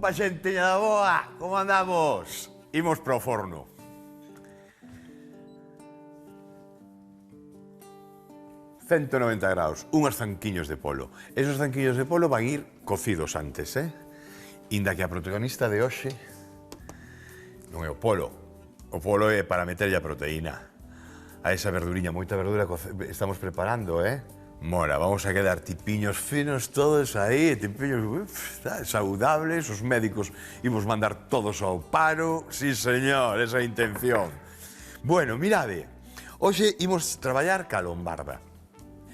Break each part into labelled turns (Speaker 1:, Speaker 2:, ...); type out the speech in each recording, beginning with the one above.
Speaker 1: Opa, xente da boa, como andamos? Imos pro forno. ...190 graus, unhas zanquiños de polo. Esos zanquiños de polo van ir cocidos antes, Inda que a protagonista de hoxe non é o polo. O polo é para meterlle a proteína. A esa verduriña, moita verdura estamos preparando, Mora, vamos a quedar tipiños finos todos aí, tipiños saudables, os médicos imos mandar todos ao paro. Sí, señor, esa é a intención. Bueno, mirade, hoxe imos traballar ca lombarda.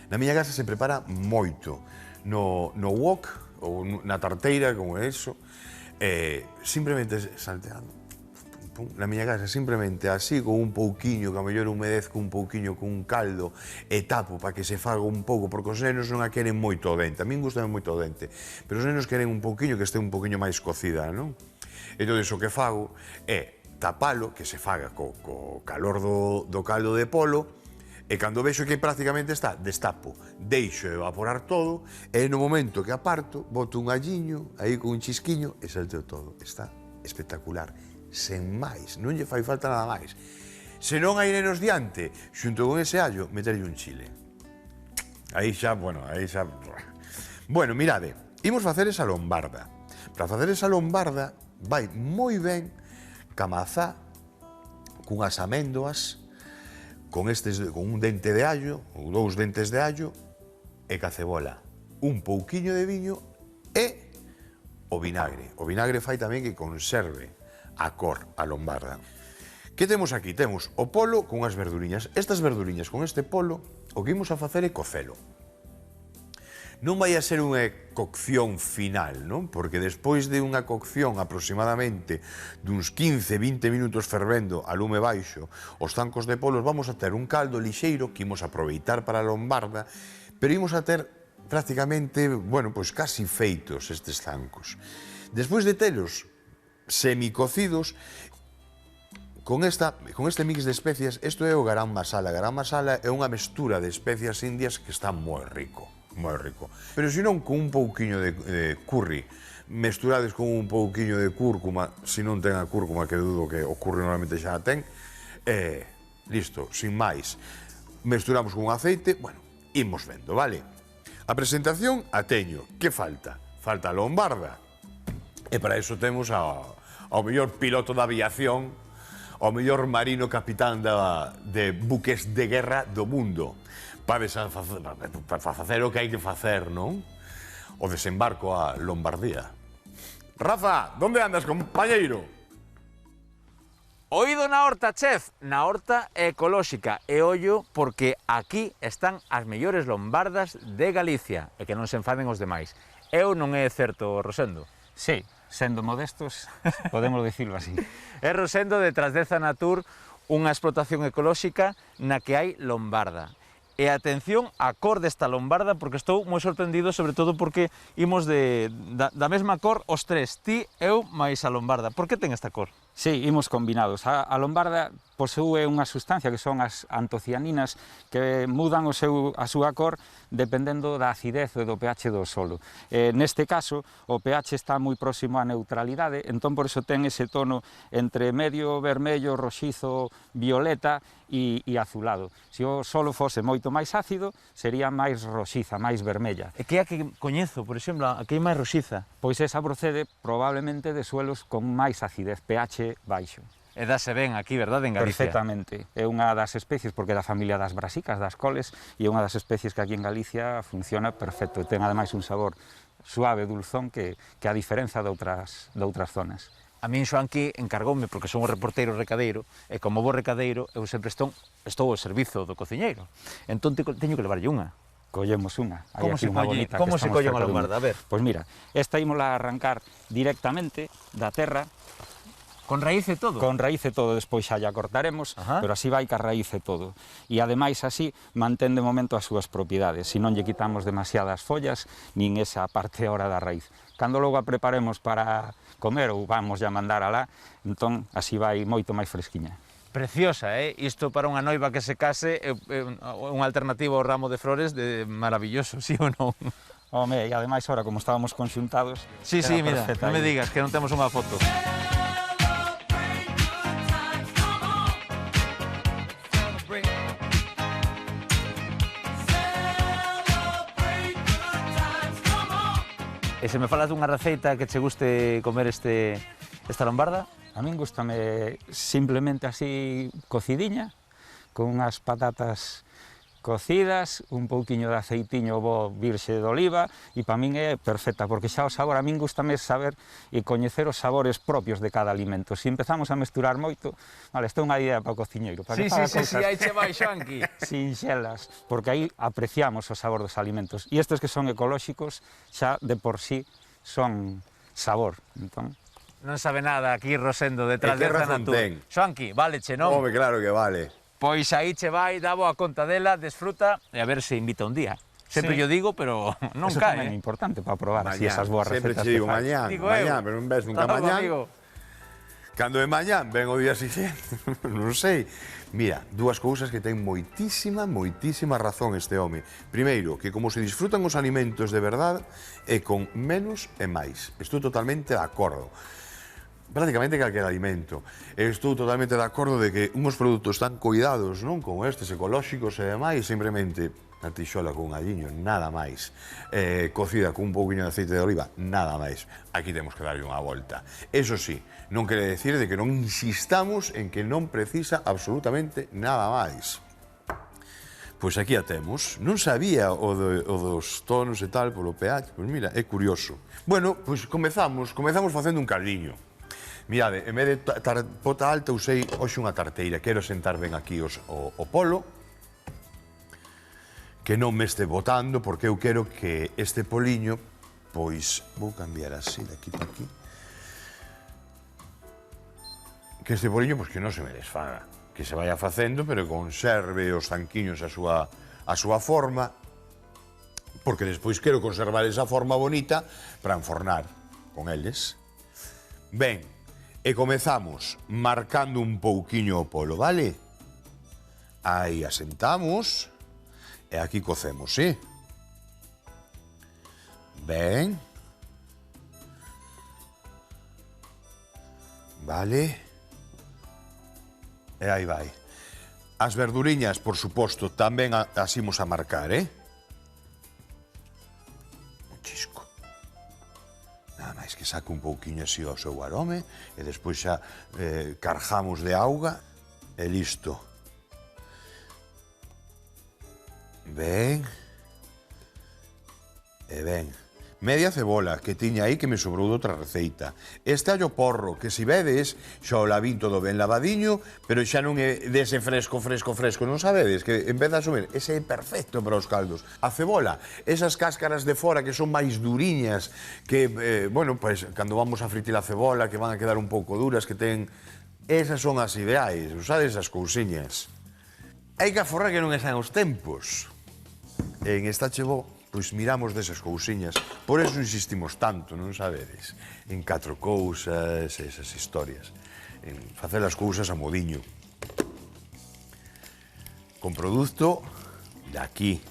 Speaker 1: Na miña casa se prepara moito. No wok, ou na tarteira, como é eso, simplemente salteando. Na miña casa, simplemente así, con un pouquiño, que a mellor humedezco un pouquiño con un caldo, e tapo para que se faga un pouco, porque os nenos non a queren moito dente. A min gusta moito dente, pero os nenos queren un pouquiño que este un pouquiño máis cocida, non? Entón, o que fago é tapalo, que se faga co calor do caldo de polo, e cando vexo que prácticamente está, destapo, deixo evaporar todo, e no momento que aparto, boto un alliño, aí con un chisquiño, e salteo todo. Está espectacular, sen máis, non lle fai falta nada máis. Se non hai nenos diante, xunto con ese allo, meterlle un chile. Aí xa, bueno, Bueno, mirade, imos facer esa lombarda. Para facer esa lombarda, vai moi ben camazá, cunhas améndoas, con un dente de allo, ou 2 dentes de allo, e ca cebola, un pouquiño de viño e o vinagre. O vinagre fai tamén que conserve a cor, a lombarda. Que temos aquí? Temos o polo con as verduriñas. Estas verduriñas con este polo, o que imos a facer é cocelo. Non vai a ser unha cocción final, non? Porque despois de unha cocción aproximadamente duns 15-20 minutos fervendo a lume baixo os zancos de polos, vamos a ter un caldo lixeiro que imos aproveitar para a lombarda, pero imos a ter prácticamente, bueno, pois casi feitos estes zancos. Despois de telos semicocidos, con este mix de especias, isto é o garam masala. Garam masala é unha mestura de especias indias que está moi rico. Moi rico. Pero se non, con un pouquiño de curry, mesturades con un pouquiño de cúrcuma, se non ten a cúrcuma, que dudo que o curry normalmente xa a ten, listo, sin máis. Mesturamos con aceite, bueno, imos vendo, vale? A presentación a teño. Que falta? Falta a lombarda. E para iso temos ao mellor piloto da aviación, ao mellor marino capitán de buques de guerra do mundo, para facer o que hai que facer, non? O desembarco a Lombardía. Rafa, onde andas, compañeiro?
Speaker 2: Oído na horta, chef, na horta ecolóxica. E ollo porque aquí están as mellores lombardas de Galicia, e que non se enfaden os demais. Eu non é certo, Rosendo?
Speaker 3: Sí, sendo modestos, podemos dicirlo así.
Speaker 2: É Rosendo de Trasdeza Natur, unha explotación ecolóxica na que hai lombarda. E atención á cor desta lombarda, porque estou moi sorprendido, sobre todo porque imos da mesma cor os tres, ti, eu, máis a lombarda. Por que ten esta cor?
Speaker 3: Sí, imos combinados. A lombarda posúe unha sustancia que son as antocianinas que mudan a súa cor dependendo da acidez e do pH do solo. Neste caso, o pH está moi próximo á neutralidade, entón por iso ten ese tono entre medio vermello, roxizo, violeta e azulado. Se o solo fose moito máis ácido, sería máis roxiza, máis vermella.
Speaker 2: E que é a que coñezo, por exemplo, a que é máis roxiza?
Speaker 3: Pois esa procede probablemente de suelos con máis acidez, pH baixo.
Speaker 2: E dase ben aquí, verdade, en Galicia?
Speaker 3: Perfectamente. É unha das especies, porque é da familia das brasicas, das coles, e é unha das especies que aquí en Galicia funciona perfecto. E ten ademais un sabor suave, dulzón, que a diferenza de outras zonas.
Speaker 2: A min Xoanqui encargoume, porque son o reporteiro recadeiro, e como bo recadeiro, eu sempre estou ao servizo do cociñeiro. Entón teño que levarlle unha.
Speaker 3: Collemos unha.
Speaker 2: Como se colle unha lombarda? A ver.
Speaker 3: Pois mira, esta ímola a arrancar directamente da terra.
Speaker 2: Con raíz e todo?
Speaker 3: Con raíz e todo, despois xa a cortaremos, pero así vai ca raíz e todo. E ademais así mantén de momento as súas propiedades, se non lle quitamos demasiadas follas, nin esa parte ahora da raíz. Cando logo a preparemos para comer ou vamos a mandar alá, entón así vai moito máis fresquiña.
Speaker 2: Preciosa, Isto para unha noiva que se case é unha alternativa ao ramo de flores maravilloso, sí ou non?
Speaker 3: Home, e ademais, ahora, como estábamos conxuntados...
Speaker 2: Sí,
Speaker 3: era
Speaker 2: sí, mira,
Speaker 3: perfecta
Speaker 2: non me
Speaker 3: aí.
Speaker 2: digas que non temos unha foto. E se me falas dunha receita que che guste comer esta lombarda?
Speaker 3: A min gustame simplemente así cocidiña, con unhas patatas cocidas, un pouquiño de aceitiño bo virxe de oliva, e para min é perfecta, porque xa o sabor, a min gustame saber e coñecer os sabores propios de cada alimento. Se empezamos a mesturar moito, vale, esta é unha idea para o cociñeiro, para que faga cousas
Speaker 2: aí che vai, Xoanqui.
Speaker 3: sinxelas, porque aí apreciamos o sabor dos alimentos. E estes que son ecolóxicos, xa de por sí son sabor. Entón,
Speaker 2: Non sabe nada aquí Rosendo detrás
Speaker 1: E que
Speaker 2: desta
Speaker 1: razón
Speaker 2: natur.
Speaker 1: ten?
Speaker 2: Xoanqui, váleche, non?
Speaker 1: Home, claro que vale.
Speaker 2: Pois aí che vai, dá boa conta dela, desfruta e a ver se invita un día. Sempre
Speaker 3: Sí.
Speaker 2: yo digo, pero non
Speaker 3: eso
Speaker 2: cae.
Speaker 3: tamén é importante para probar así
Speaker 1: Mañán,
Speaker 3: esas boas
Speaker 1: sempre
Speaker 3: recetas
Speaker 1: che digo
Speaker 3: que fai.
Speaker 1: mañán,
Speaker 2: Digo
Speaker 1: mañán,
Speaker 2: eu.
Speaker 1: pero non ves nunca
Speaker 2: Hasta logo,
Speaker 1: mañán.
Speaker 2: amigo.
Speaker 1: Cando é mañán, ven o día siguiente, non sei. Mira, dúas cousas que ten moitísima razón este home. Primeiro, que como se disfrutan os alimentos de verdade, é con menos e máis. Estou totalmente de acordo. Prácticamente calquer alimento. Estou totalmente de acordo de que uns produtos tan cuidados, non, como estes ecolóxicos e demais, simplemente a tixola con aliño, nada máis. Cocida con un pouquinho de aceite de oliva, nada máis. Aquí temos que darlle unha volta. Eso sí, non quere decir de que non insistamos en que non precisa absolutamente nada máis. Pois aquí a temos. Non sabía o dos tonos e tal polo pH, pois mira, é curioso. Bueno, pois comezamos facendo un caldiño. Mirade, en vez de pota alta usei hoxe unha tarteira. Quero sentar ben aquí o polo, que non me este botando, porque eu quero que este poliño, pois, vou cambiar así, de aquí para aquí, que este poliño, pois, que non se me desfaga, que se vaya facendo, pero conserve os zanquiños a súa forma, porque despois quero conservar esa forma bonita para enfornar con eles. Ben, e comezamos marcando un pouquiño o polo, vale? Aí asentamos e aquí cocemos, sí? Ben. Vale. E aí vai. As verduriñas, por suposto, tamén as imos a marcar, Un chisco. Nada máis que saque un pouquiño así o seu arome e despois xa carjamos de auga e listo. Ben. E ben. Media cebola que tiña aí que me sobrou de outra receita. Este allo porro, que si vedes, xa o lavín todo ben lavadiño, pero xa non é dese fresco, non sabedes? Que en vez de asumir, ese é perfecto para os caldos. A cebola, esas cáscaras de fora que son máis duriñas, que, bueno, pues, cando vamos a fritir a cebola, que van a quedar un pouco duras, que ten... Esas son as ideais, usades esas cousiñas. Hai que aforrar que non están os tempos. En esta chegou, pois miramos desas cousiñas. Por eso insistimos tanto, non sabedes? En 4 cousas, esas historias. En facer as cousas a modiño. Con produto de aquí.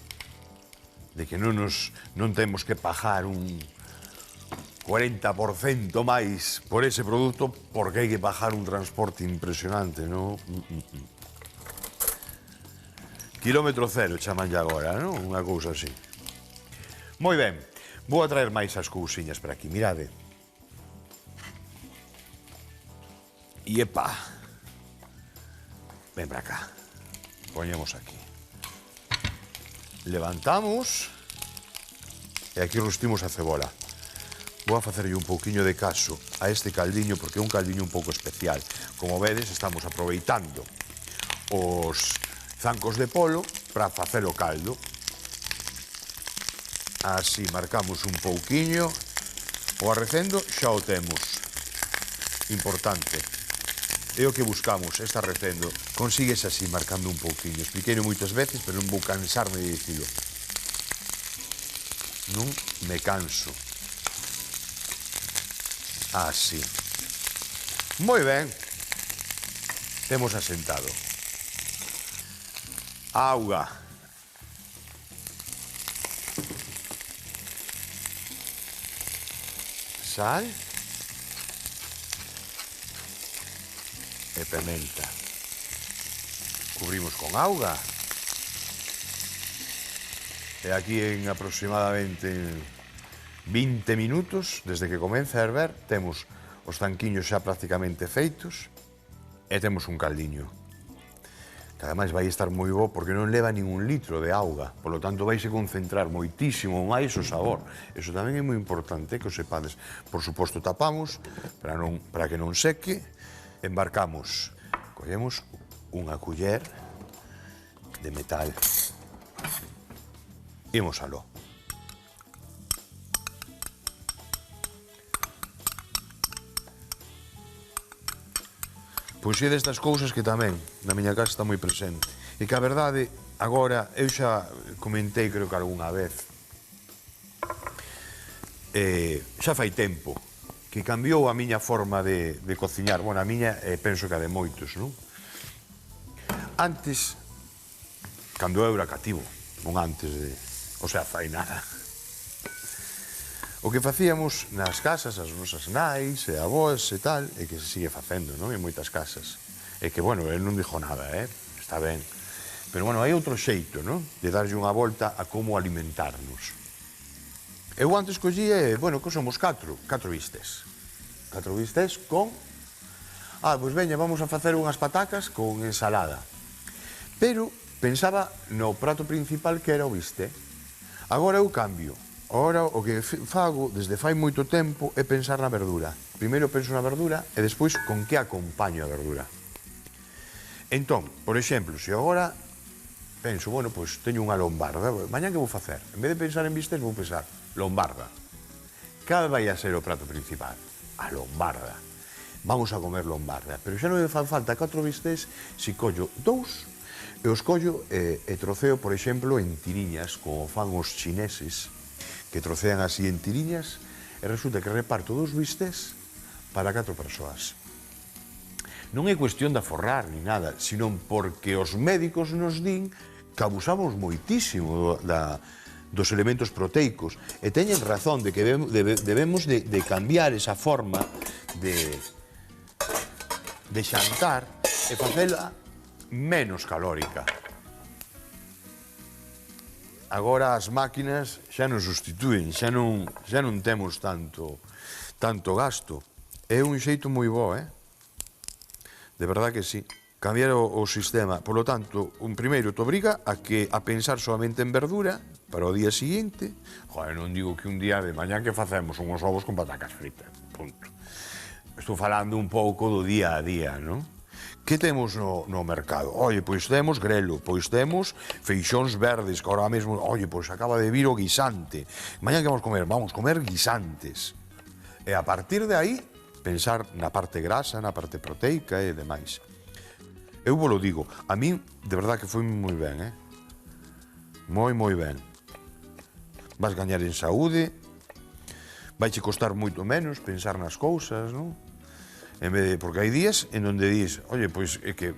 Speaker 1: De que non temos que pagar un 40% máis por ese produto porque hai que pagar un transporte impresionante, non? Kilómetro cero, chamanlle agora, non? Unha cousa así. Moi ben, vou a traer máis as cousiñas para aquí, mirade. E epa. Ven para cá. Poñemos aquí. Levantamos. E aquí rustimos a cebola. Vou a facerlle un pouquiño de caso a este caldiño, porque é un caldiño un pouco especial. Como vedes, estamos aproveitando os zancos de polo para facer o caldo. Así, marcamos un pouquiño. O arrecendo xa o temos. Importante. É o que buscamos, este arrecendo. Consigues así, marcando un pouquiño. Expliqueino moitas veces, pero non vou cansarme de dicilo. Non me canso. Así. Moi ben. Temos asentado. Auga. sal e pementa. Cubrimos con auga. E aquí en aproximadamente 20 minutos, desde que comeza a herver, temos os zanquiños xa prácticamente feitos e temos un caldiño. Que ademais vai estar moi bo porque non leva ningún litro de auga, polo tanto vais a concentrar moitísimo máis o sabor. Eso tamén é moi importante que o sepades. Por suposto tapamos para que non seque, embarcamos. Collemos unha culler de metal. Imos aló. Pois é destas cousas que tamén na miña casa está moi presente. E que a verdade, agora, eu xa comentei creo que algunha vez, xa fai tempo que cambiou a miña forma de cociñar. Bueno, a miña, penso que a de moitos, non? Antes, cando eu era cativo, non antes de... O sea, fai nada. O que facíamos nas casas, as nosas nais e avós e tal, e que se sigue facendo, non? En moitas casas. E que, bueno, el non dixo nada, está ben. Pero, bueno, hai outro xeito, non? De darlle unha volta a como alimentarnos. Eu antes collía, bueno, que somos catro bistes. 4 bistes con... pois veña, vamos a facer unhas patacas con ensalada. Pero pensaba no prato principal que era o biste. Agora eu cambio. Agora, o que fago desde fai moito tempo é pensar na verdura. Primeiro penso na verdura e despois con que acompaño a verdura. Entón, por exemplo, se agora penso, bueno, pois teño unha lombarda, mañá que vou facer? En vez de pensar en bistes, vou pensar lombarda. Cal vai a ser o prato principal? A lombarda. Vamos a comer lombarda. Pero xa non me fan falta 4 bistes se collo 2 e os collo e troceo, por exemplo, en tiriñas, como fan os chineses, que trocean así en tiriñas, e resulta que reparto 2 bistes para 4 persoas. Non é cuestión de aforrar ni nada, sino porque os médicos nos din que abusamos moitísimo dos elementos proteicos, e teñen razón de que debemos de cambiar esa forma de xantar e facela menos calórica. Agora as máquinas xa nos sustituen, xa non temos tanto gasto. É un xeito moi bo, De verdad que sí. Cambiar o sistema. Por lo tanto, un primeiro te obriga a pensar solamente en verdura para o día seguinte. Joder, non digo que un día de mañá que facemos unhos ovos con patacas fritas. Punto. Estou falando un pouco do día a día, non? Que temos no mercado? Oye, pois temos grelo, pois temos feixóns verdes, que ahora mesmo, oye, pois acaba de vir o guisante. Mañá que vamos comer? Vamos comer guisantes. E a partir de aí, pensar na parte grasa, na parte proteica e demais. Eu vos lo digo, a mí, de verdad que foi moi ben, moi ben. Vas gañar en saúde, vaiche costar moito menos pensar nas cousas, non? En vez de, porque hai días en onde dis, oye, pois é que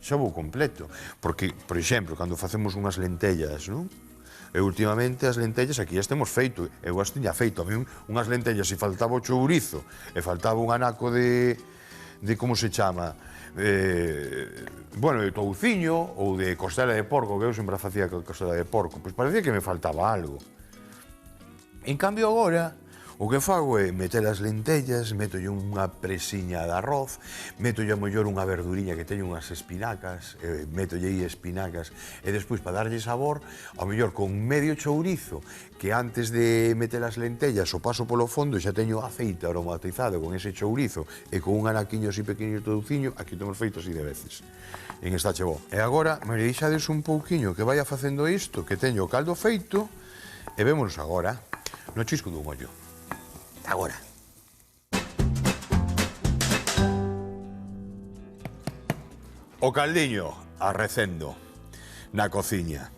Speaker 1: xa vou completo. Porque, por exemplo, cando facemos unhas lentellas, non? E últimamente as lentellas aquí as temos feito. Eu as tiña feito. A mí unhas lentellas, se faltaba o chourizo e faltaba un anaco de como se chama? Bueno, de touciño ou de costela de porco, que eu sempre facía costela de porco. Pois parecía que me faltaba algo. En cambio agora, o que fago é meter as lentellas, metolle unha presiña de arroz, metolle a mellor unha verduriña que teño unhas espinacas, metolle aí espinacas, e despois, para darlle sabor, a mellor con medio chourizo, que antes de meter as lentellas o paso polo fondo xa teño aceite aromatizado con ese chourizo e con un anaquiño así pequeniño touciño, aquí temos feito así de veces. En esta chegou. E agora, me deixades un pouquiño que vaya facendo isto, que teño o caldo feito, e vémonos agora no chisco dun ollo. Agora. O caldiño arrecendo na cociña.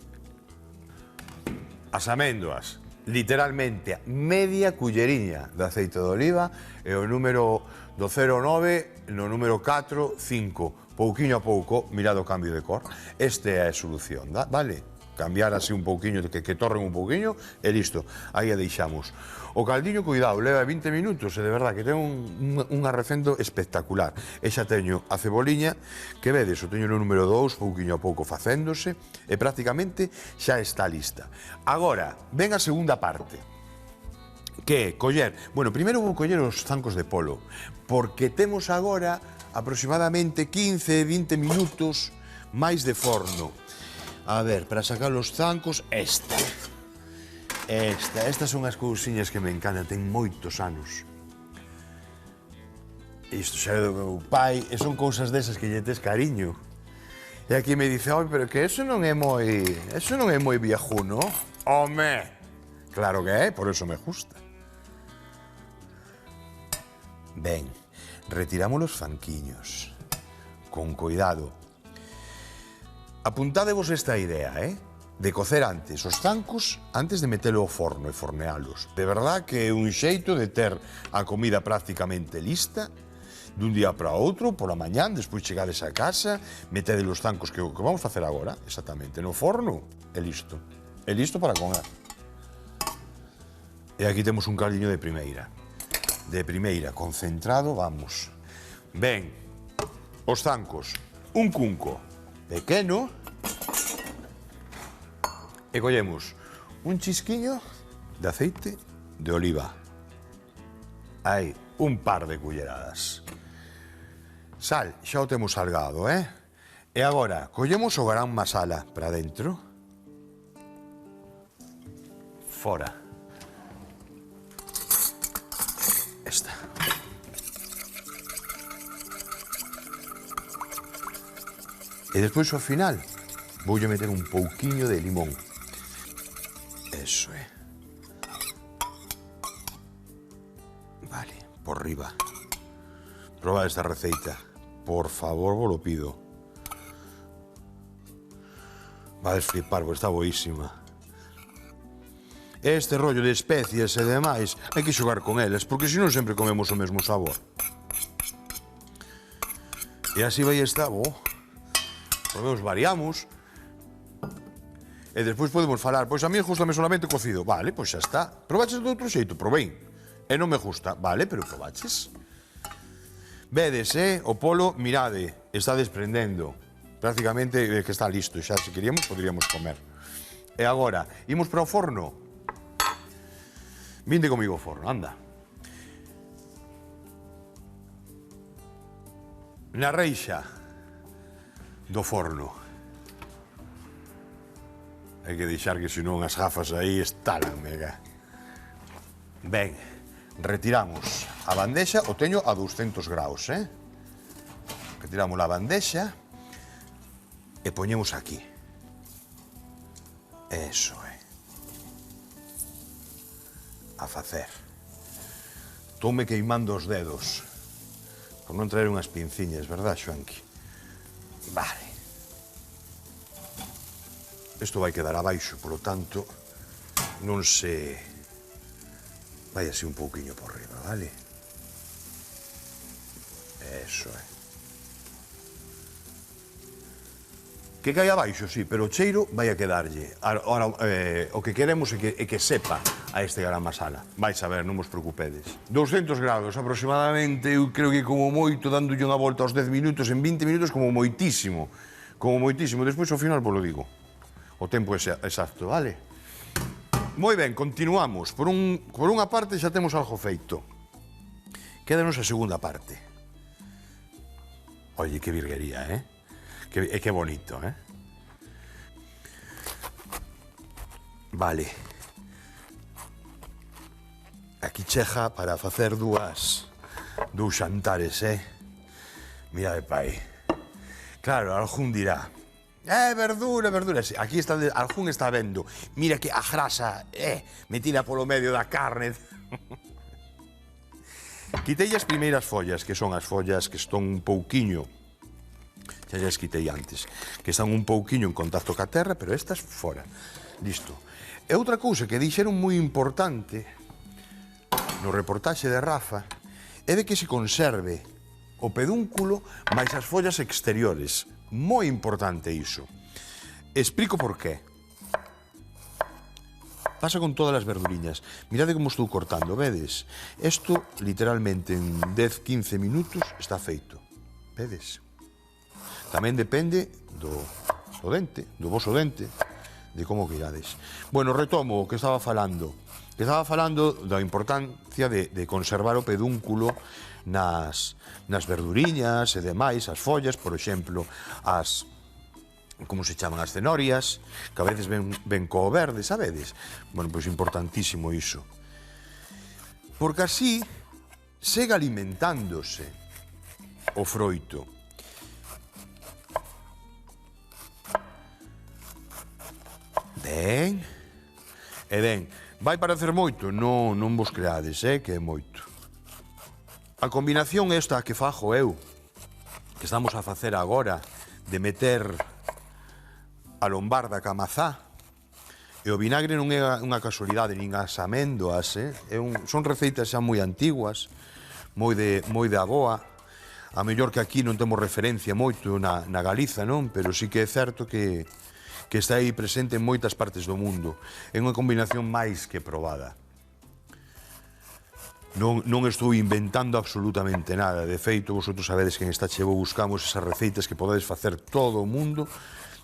Speaker 1: As améndoas, literalmente media culleriña de aceite de oliva e o número do 0,9 no número 4, 5. Pouquiño a pouco, mirado o cambio de cor. Esta é a solución, vale? cambiar así un pouquiño, que torren un pouquiño, e listo, aí a deixamos. O caldiño, cuidado, leva 20 minutos, e de verdad que ten un arrecendo espectacular. E xa teño a ceboliña, que vedes, o teño no número 2, pouquiño a pouco facéndose, e prácticamente xa está lista. Agora, ven a segunda parte, que é coller, bueno, primeiro vou coller os zancos de polo, porque temos agora aproximadamente 15-20 minutos máis de forno. A ver, para sacar os zancos, estas son as cousiñas que me encantan, ten moitos anos. Isto xa é do meu pai, e son cousas desas que lle tes cariño. E aquí me dice, oi, pero que eso non é moi viejuno. Home, claro que é, por eso me gusta. Ben, retiramos os zanquiños, con cuidado. Apuntádevos esta idea, de cocer antes os zancos antes de metelo ao forno e fornealos. De verdad que é un xeito de ter a comida prácticamente lista dun día para outro, pola mañán, despois chegades a casa, metedes os zancos que vamos facer agora, exactamente, no forno, e listo. E listo para comer. E aquí temos un caldiño de primeira. De primeira, concentrado, vamos. Ben, os zancos, un cunco pequeno, e collemos un chisquiño de aceite de oliva. Aí, un par de culleradas. Sal, xa o temos salgado, E agora, collemos o garam masala para dentro. Fora. Esta. E despois, ao final, voulle meter un pouquiño de limón. Eso é. Vale, por riba. Proba esta receita. Por favor, vos lo pido. Vades flipar, porque está boísima. Este rollo de especias e demais, hai que xogar con elas, porque senón sempre comemos o mesmo sabor. E así vai estar, Probemos, variamos. E despois podemos falar, pois a mí gustame solamente cocido. Vale, pois xa está. Probaches de outro xeito? Probei. E non me gusta. Vale, pero probaches. Vedes, o polo, mirade, está desprendendo. Prácticamente que está listo. Xa, se queríamos, poderíamos comer. E agora, imos para o forno. Vinde comigo ao forno, anda. Na reixa do forno. Hai que deixar que senón as gafas aí estalan, mega. Ben, retiramos a bandexa, o teño a 200 graus, Retiramos a bandexa e poñemos aquí. Eso é. A facer. Tome queimando os dedos. Por non traer unhas pinciñas, verdad, Xoanqui? Vale. Isto vai quedar abaixo, polo tanto, non se... vai así un pouquiño por riba, vale? Eso é. Que cai abaixo, sí, pero o cheiro vai a quedarlle. Ahora, o que queremos é que sepa a este garam masala. Vais a ver, non vos preocupedes. 200 grados aproximadamente, eu creo que como moito, dándolle unha volta aos 10 minutos, en 20 minutos como moitísimo. Como moitísimo. Despois, ao final, vos lo digo. O tempo exacto, vale? Moi ben, continuamos. Por unha parte xa temos algo feito. Quédanos a segunda parte. Oye, que virguería, que bonito, Vale. Aquí chega para facer dous xantares, Mira, pai. Claro, algún dirá, verdura. Sí, aquí está, algún está vendo. Mira que a grasa, metida polo medio da carne. Quitei as primeiras follas, que son as follas que están un pouquiño, xa as quitei antes, que están un pouquiño en contacto ca terra, pero estas fora. Listo. E outra cousa que dixeron moi importante no reportaxe de Rafa é de que se conserve o pedúnculo máis as follas exteriores. Moi importante iso. Explico por qué. Pasa con todas as verduriñas. Mirade como estou cortando, vedes? Isto, literalmente, en 10-15 minutos está feito. Vedes? Tamén depende do dente, do voso dente, de como queirades. Bueno, retomo o que estaba falando. Que estaba falando da importancia de conservar o pedúnculo nas verduriñas e demais, as follas, por exemplo, as, como se chaman, as cenorias, que a veces ven co verde, sabedes? Bueno, pois importantísimo iso. Porque así segue alimentándose o froito. Ben, e ben, vai parecer moito? Non vos creades, que é moito. A combinación esta que fago eu, que estamos a facer agora, de meter a lombarda ca mazá, e o vinagre non é unha casualidade, nin as améndoas, son receitas xa moi antiguas, moi de aboa, a mellor que aquí non temos referencia moito na Galiza, non? Pero sí que é certo que está aí presente en moitas partes do mundo. É unha combinación máis que probada. Non estou inventando absolutamente nada. De feito, vosotros sabedes que en esta Chevo buscamos esas receitas que podedes facer todo o mundo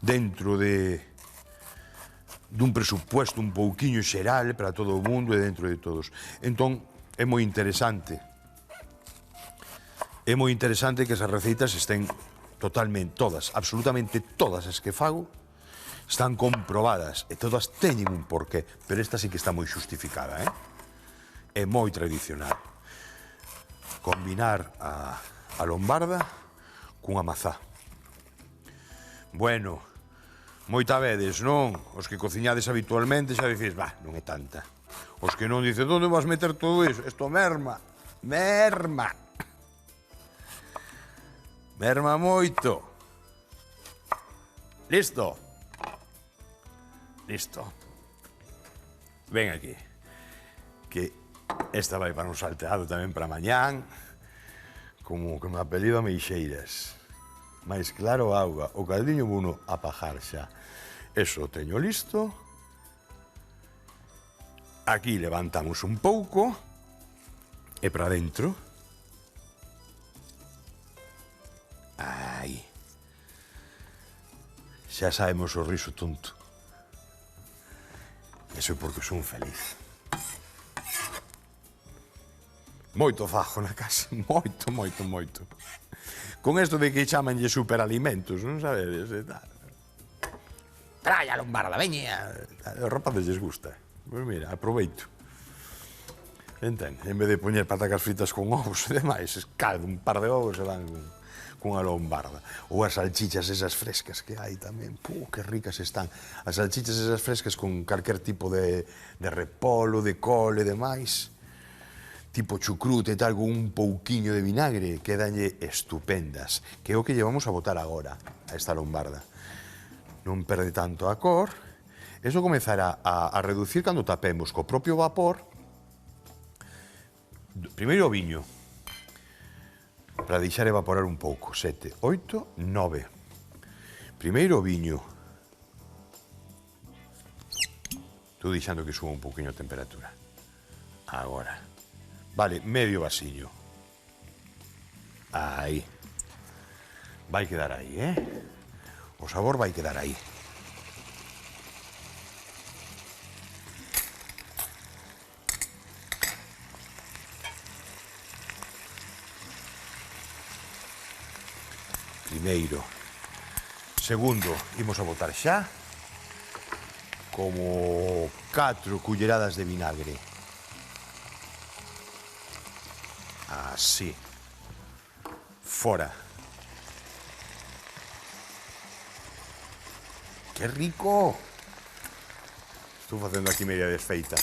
Speaker 1: dentro dun presupuesto un pouquiño xeral para todo o mundo e dentro de todos. Entón, é moi interesante. É moi interesante que esas receitas estén totalmente, todas, absolutamente todas as que fago, están comprobadas e todas teñen un porqué, pero esta sí que está moi xustificada, É moi tradicional. Combinar a lombarda cunha mazá. Bueno, moita vedes, non? Os que cociñades habitualmente xa dices, non é tanta. Os que non dices, onde vas meter todo iso? Isto merma, merma. Merma moito. Listo? Listo. Ven aquí. Que esta vai para un salteado tamén para mañán, como que me apelido a Meixeiras. Mais claro, auga, o caldiño vuno a pajar xa. Eso teño listo. Aquí levantamos un pouco e para dentro. Aí. Xa sabemos o riso tonto. Eso é porque son feliz. Moito fajo na casa, moito, moito, moito. Con isto de que chamanlle superalimentos, non sabedes? Traia a lombarda, veña. Os rapaces lles gusta. Pois mira, aproveito. Entende? En vez de poñer patacas fritas con ovos e demais, escaldo un par de ovos e van cunha lombarda. Ou as salchichas esas frescas que hai tamén. Que ricas están. As salchichas esas frescas con calquer tipo de repolo, de col e demais. Tipo chucrute e tal, con un pouquiño de vinagre, quedanlle estupendas, que é o que llevamos a botar agora, a esta lombarda. Non perde tanto a cor, eso comezará a reducir cando tapemos co propio vapor. Primeiro o viño, para deixar evaporar un pouco, 7, 8, 9. Primeiro o viño. Estou deixando que suba un pouquiño a temperatura. Agora. Vale, medio vasiño. Aí. Vai quedar aí, O sabor vai quedar aí. Primeiro. Segundo, imos a botar xa como 4 culleradas de vinagre. Así. Fora. ¡Qué rico! Estou facendo aquí media desfeita.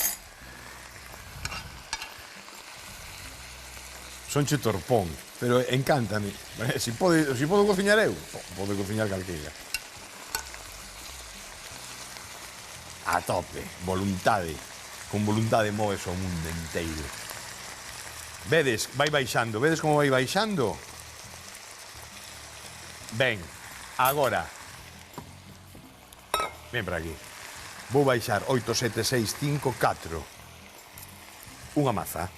Speaker 1: Sonche torpón, pero encántame. Si podo cociñar eu, podo cociñar calqueira. A tope, voluntade. Con voluntade moves o mundo inteiro. Vedes, vai baixando, vedes como vai baixando? Ben, agora, ven para aquí. Vou baixar 8, 7, 6, 5, 4. Unha mazá.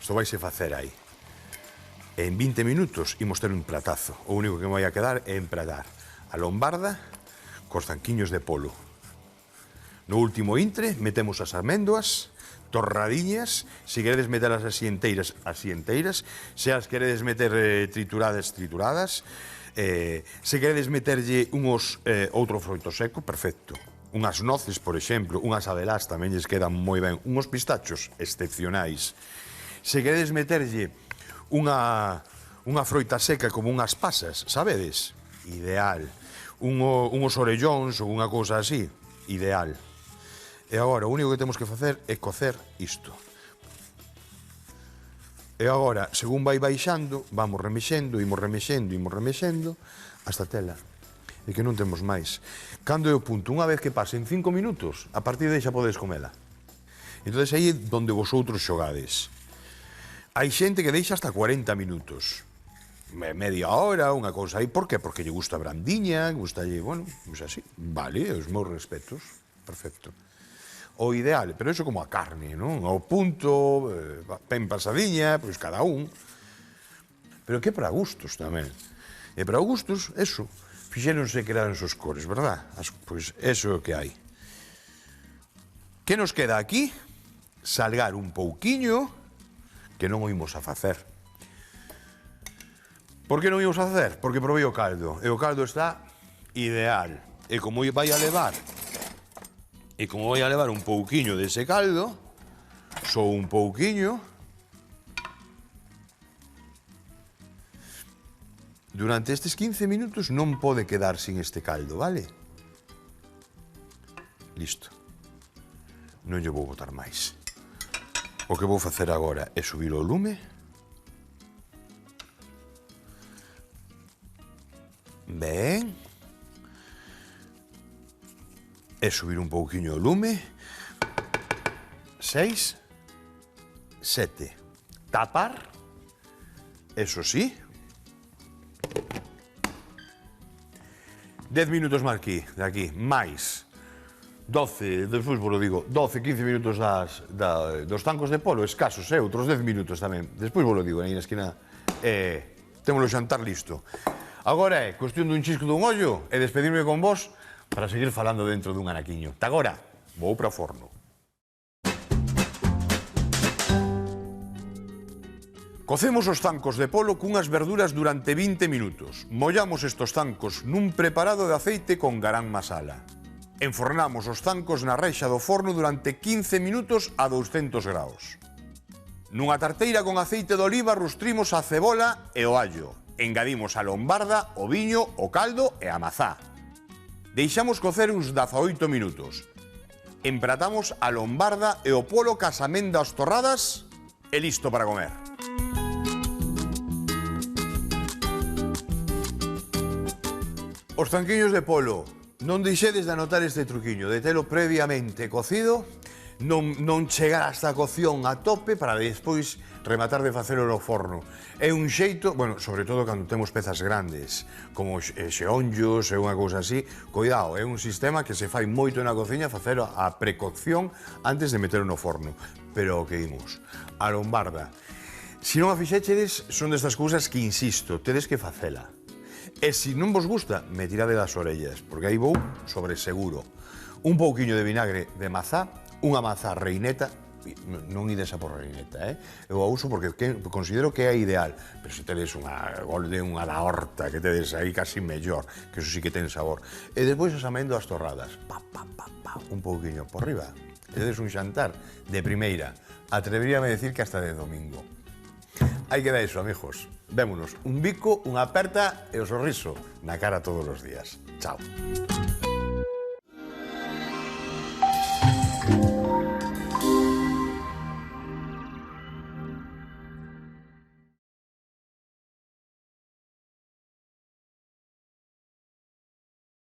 Speaker 1: Isto vaise facer aí. En 20 minutos imos ter un platazo. O único que me vai a quedar é empratar a lombarda cos zanquiños de polo. No último intre metemos as amêndoas torradiñas, se queredes metelas así enteiras, se as queredes meter trituradas, se queredes meterlle outro froito seco, perfecto. Unhas noces, por exemplo, unhas abelás tamén lles quedan moi ben, unhos pistachos excepcionais. Se queredes meterlle unha froita seca como unhas pasas, sabedes? Ideal. Unhos orellóns ou unha cousa así, ideal. E agora, o único que temos que facer é cocer isto. E agora, según vai baixando, vamos remexendo, hasta tela. E que non temos máis. Cando é o punto? Unha vez que pasen 5 minutos, a partir de aí xa podedes comela. Entón, aí é donde vosotros xogades. Hai xente que deixa hasta 40 minutos. Media hora, unha cousa aí. Por que? Porque lle gusta brandiña, gustalle, bueno, pues así. Vale, os meus respetos. Perfecto. O ideal, pero eso como a carne, non? Ao punto, ben pasadiña, pois cada un. Pero que para gustos tamén. E para gustos, eso, fixéronse que eran os cores, verdad? Pois eso é o que hai. Que nos queda aquí? Salgar un pouquiño, que non o imos a facer. Por que non imos a facer? Porque provei o caldo, e o caldo está ideal. E como vai a levar un pouquiño dese caldo, só un pouquiño, durante estes 15 minutos non pode quedar sin este caldo, vale? Listo. Non lle vou botar máis. O que vou facer agora é subir o lume. Ben. E subir un pouquiño o lume. 6, 7. Tapar. Eso sí. 10 minutos máis aquí, máis 12, despois vos lo digo, 12, 15 minutos dos zancos de polo, escasos, outros 10 minutos tamén. Despois vos lo digo, aí na esquina, temos o xantar listo. Agora é cuestión dun chisco dun ollo e despedirme con vos para seguir falando dentro dun anaquiño. Ta agora, vou para o forno. Cocemos os zancos de polo cunhas verduras durante 20 minutos. Mollamos estos zancos nun preparado de aceite con garam masala. Enfornamos os zancos na reixa do forno durante 15 minutos a 200 graus. Nunha tarteira con aceite de oliva rustrimos a cebola e o allo. Engadimos a lombarda, o viño, o caldo e a mazá. Deixamos cocer uns 18 minutos. Empratamos a lombarda e o polo cas amendas torradas e listo para comer. Os zanquiños de polo, non deixedes de anotar este truquiño, de telo previamente cocido, non chegar hasta a cocción a tope para despois rematar de facelo no forno. É un xeito, bueno, sobre todo cando temos pezas grandes, como xeonllos e unha cousa así, cuidado, é un sistema que se fai moito na cociña facelo a precocción antes de meterlo no forno. Pero o que imos, a lombarda, se non a fixéchedes, son destas cousas que, insisto, tedes que facela. E se non vos gusta, me tirade das orellas, porque aí vou sobre seguro. Un pouquiño de vinagre de mazá, unha mazá reineta, non ides a por reineta, eu a uso porque considero que é ideal, pero se tedes unha golde, unha da horta, que tedes aí casi mellor, que eso sí que ten sabor. E despois as amendoas torradas, un pouquiño por riba, e tedes un xantar de primeira, atreveríame a decir que hasta de domingo. Aí queda iso, amigos. Vémonos, un bico, unha aperta e o sorriso na cara todos os días. Chao.